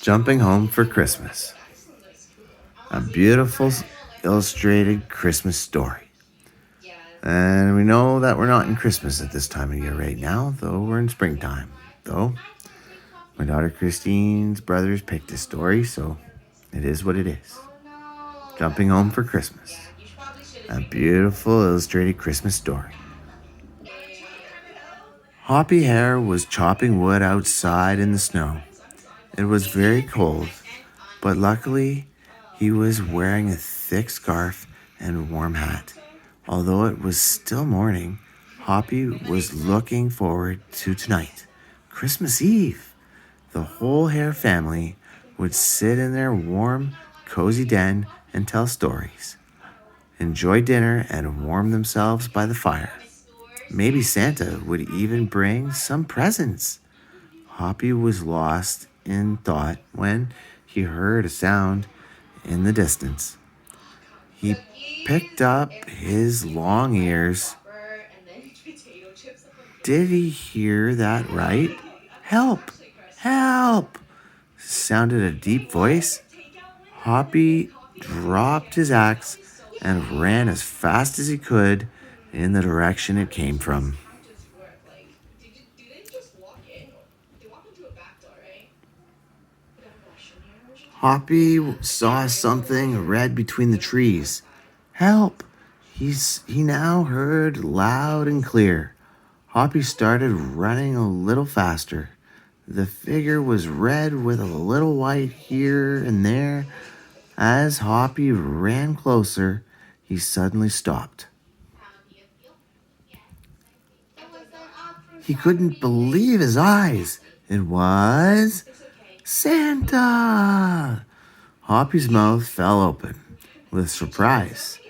Jumping Home for Christmas. A beautiful illustrated Christmas story. And we know that we're not in Christmas at this time of year right now, though we're in springtime. Though my daughter Christine's brothers picked this story, so it is what it is. Jumping Home for Christmas. A beautiful illustrated Christmas story. Hoppy Hare was chopping wood outside in the snow. It was very cold, but luckily he was wearing a thick scarf and a warm hat. Although it was still morning, Hoppy was looking forward to tonight, Christmas Eve. The whole Hare family would sit in their warm, cozy den and tell stories, enjoy dinner, and warm themselves by the fire. Maybe Santa would even bring some presents. Hoppy was lost in thought when he heard a sound in the distance. He picked up his long ears. Did he hear that right? Help! Help! Sounded a deep voice. Hoppy dropped his axe and ran as fast as he could in the direction it came from. Hoppy saw something red between the trees. Help! He now heard loud and clear. Hoppy started running a little faster. The figure was red with a little white here and there. As Hoppy ran closer, he suddenly stopped. He couldn't believe his eyes. It was Santa! Hoppy's mouth fell open with surprise.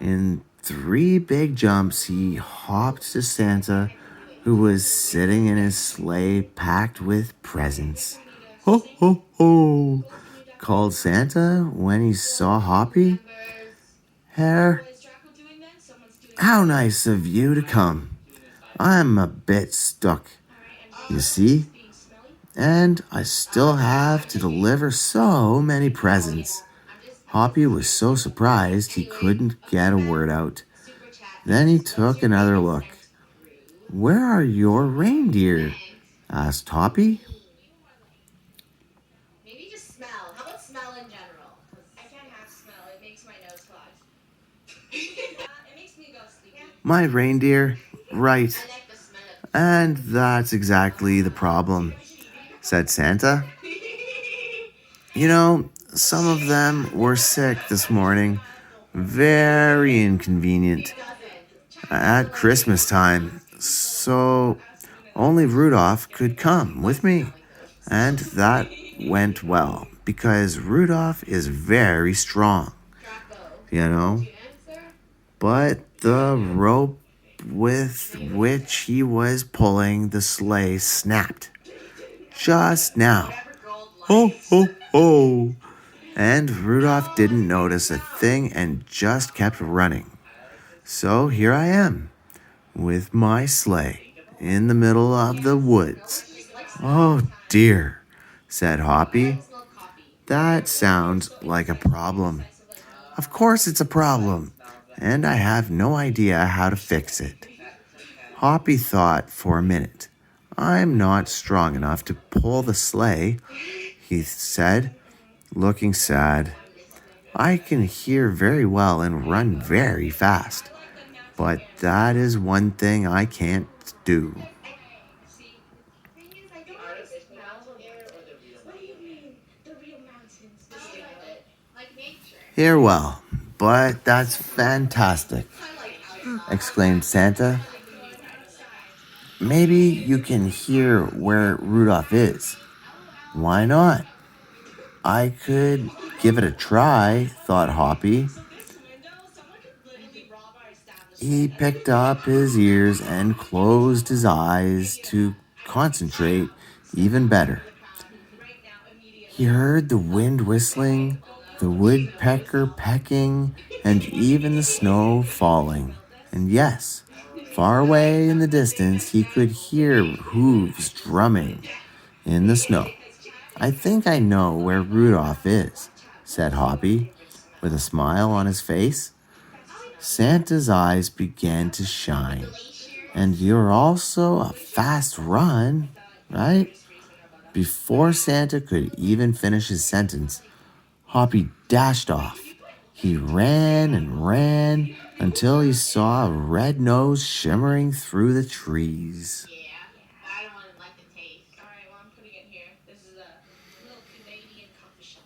In 3 big jumps, he hopped to Santa, who was sitting in his sleigh packed with presents. Ho, ho, ho, called Santa when he saw Hoppy. Hare, how nice of you to come. I'm a bit stuck, you see, and I still have to deliver so many presents. Hoppy was so surprised he couldn't get a word out. Then he took another look. Where are your reindeer? Asked Hoppy. Maybe just smell. How about smell in general? I can't have smell. It makes my nose clog. It makes me go sleepy. My reindeer? Right. I like the smell of And that's exactly the problem, said Santa. You know, some of them were sick this morning. Very inconvenient. At Christmas time. So only Rudolph could come with me. And that went well, because Rudolph is very strong, you know. But the rope with which he was pulling the sleigh snapped just now. Ho, ho, ho! And Rudolph didn't notice a thing and just kept running. So here I am, with my sleigh, in the middle of the woods. Oh dear, said Hoppy. That sounds like a problem. Of course it's a problem, and I have no idea how to fix it. Hoppy thought for a minute. I'm not strong enough to pull the sleigh, he said, looking sad. I can hear very well and run very fast, but that is one thing I can't do. Here, well, but that's fantastic, exclaimed Santa. Maybe you can hear where Rudolph is. Why not? I could give it a try, thought Hoppy. He picked up his ears and closed his eyes to concentrate even better. He heard the wind whistling, the woodpecker pecking, and even the snow falling. And yes, far away in the distance, he could hear hooves drumming in the snow. I think I know where Rudolph is, said Hoppy, with a smile on his face. Santa's eyes began to shine. And you're also a fast run, right? Before Santa could even finish his sentence, Hoppy dashed off. He ran and ran until he saw a red nose shimmering through the trees. Yeah, I don't want to like the taste. All right, well, I'm putting it here. This is a little Canadian coffee shop.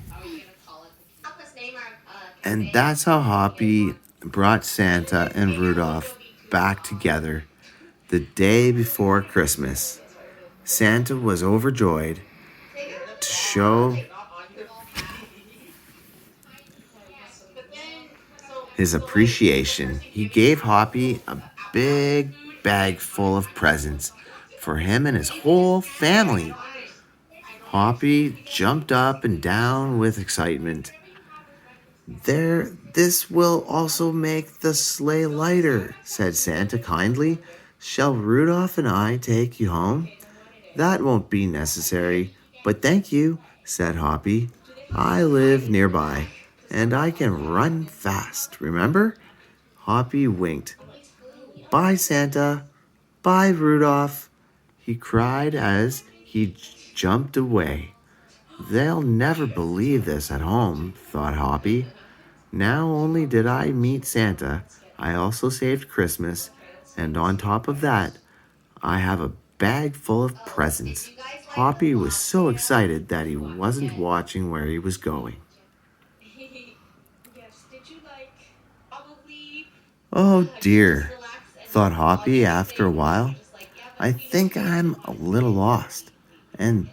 How are you gonna call it? Help us name our And cafe. that's how Hoppy brought Santa and Rudolph back together the day before Christmas. Santa was overjoyed to show his appreciation. He gave Hoppy a big bag full of presents for him and his whole family. Hoppy jumped up and down with excitement. This will also make the sleigh lighter, said Santa kindly. Shall Rudolph and I take you home? That won't be necessary, but thank you, said Hoppy. I live nearby, and I can run fast, remember? Hoppy winked. Bye, Santa. Bye, Rudolph, he cried as he jumped away. They'll never believe this at home, thought Hoppy. Not only did I meet Santa, I also saved Christmas, and on top of that, I have a bag full of presents. Hoppy was so excited that he wasn't watching where he was going. Yes, did you like probably Oh just dear, relax and thought all the Hoppy other after a things would be while. just like, yeah, I but you know, think I'm a little lost. And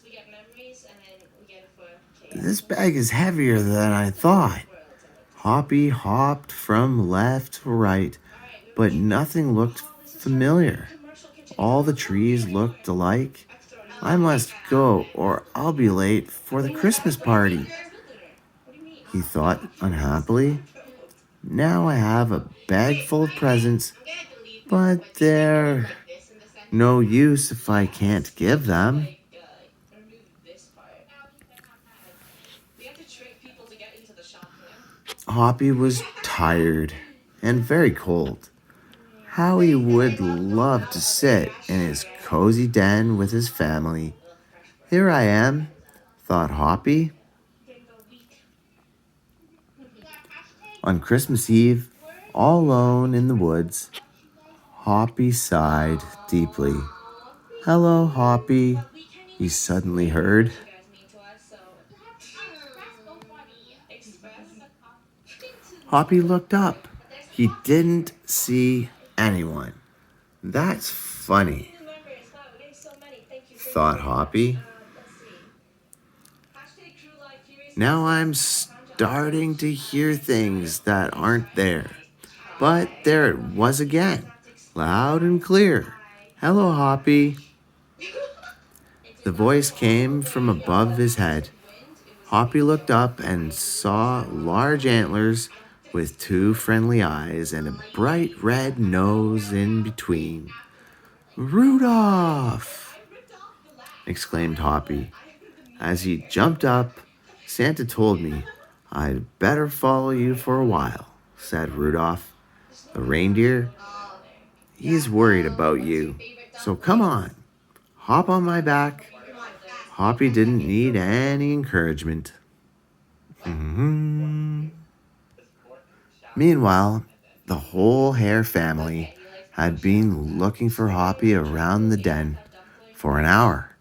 we get memories and then we get it for chaos. this bag is heavier than I thought. Worlds and like Hoppy hopped from left to right, all right, we're but ready. nothing looked Oh, this is so familiar. commercial kitchen. All the Oh, here trees we go. looked alike. I Oh my must go, or I'll be late for the Christmas party, What do you mean? he thought unhappily. Now I have a bag full of presents, I'm gonna delete this, but but do you think there is they're like this in the sentence? no use if I can't give them. Remove this part. We have to trick people to get into the shop, you know? Hoppy was tired and very cold. How he would love to sit in his cozy den with his family. Here I am, thought Hoppy. On Christmas Eve, all alone in the woods, Hoppy sighed deeply. Hello, Hoppy, he suddenly heard. Hoppy looked up. He didn't see anyone. That's funny, thought Hoppy. Now I'm starting to hear things that aren't there. But there it was again, loud and clear. Hello, Hoppy. The voice came from above his head. Hoppy looked up and saw large antlers with two friendly eyes and a bright red nose in between. Rudolph! Exclaimed Hoppy. As he jumped up, Santa told me I'd better follow you for a while, said Rudolph. The reindeer, he's worried about you. So come on, hop on my back. Hoppy didn't need any encouragement. Meanwhile, the whole hare family had been looking for Hoppy around the den for an hour.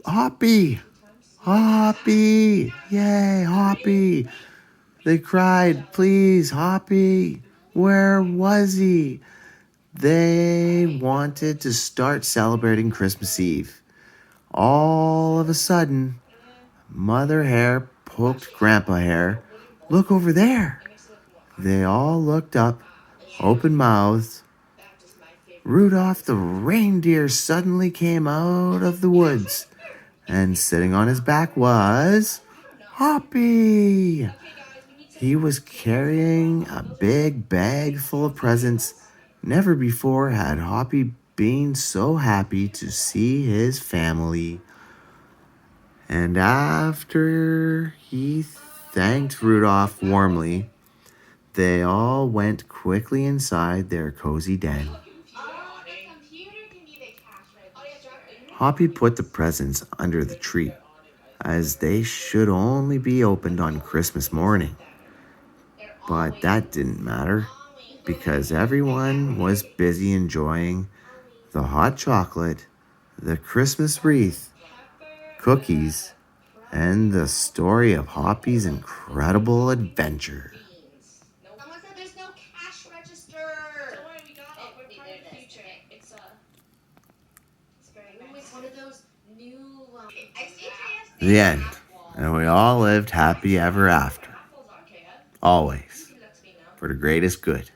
Hoppy! Hoppy! Yay, Hoppy! They cried, please, Hoppy! Where was he? They wanted to start celebrating Christmas Eve. All of a sudden, Mother Hare poked Grandpa Hare. Look over there. They all looked up, open mouthed. Rudolph the reindeer suddenly came out of the woods, and sitting on his back was Hoppy. He was carrying a big bag full of presents. Never before had Hoppy being so happy to see his family. And after he thanked Rudolph warmly, they all went quickly inside their cozy den. The computer can be the cash register. Hoppy put the presents under the tree, as they should only be opened on Christmas morning. But that didn't matter, because everyone was busy enjoying the hot chocolate, the Christmas wreath, cookies, and the story of Hoppy's incredible adventure. Someone said there's no cash register. Don't worry, we got it. We're part of the future. It's very nice. It's one of those new. I see KFC. The end. And we all lived happy ever after. Always. For the greatest good.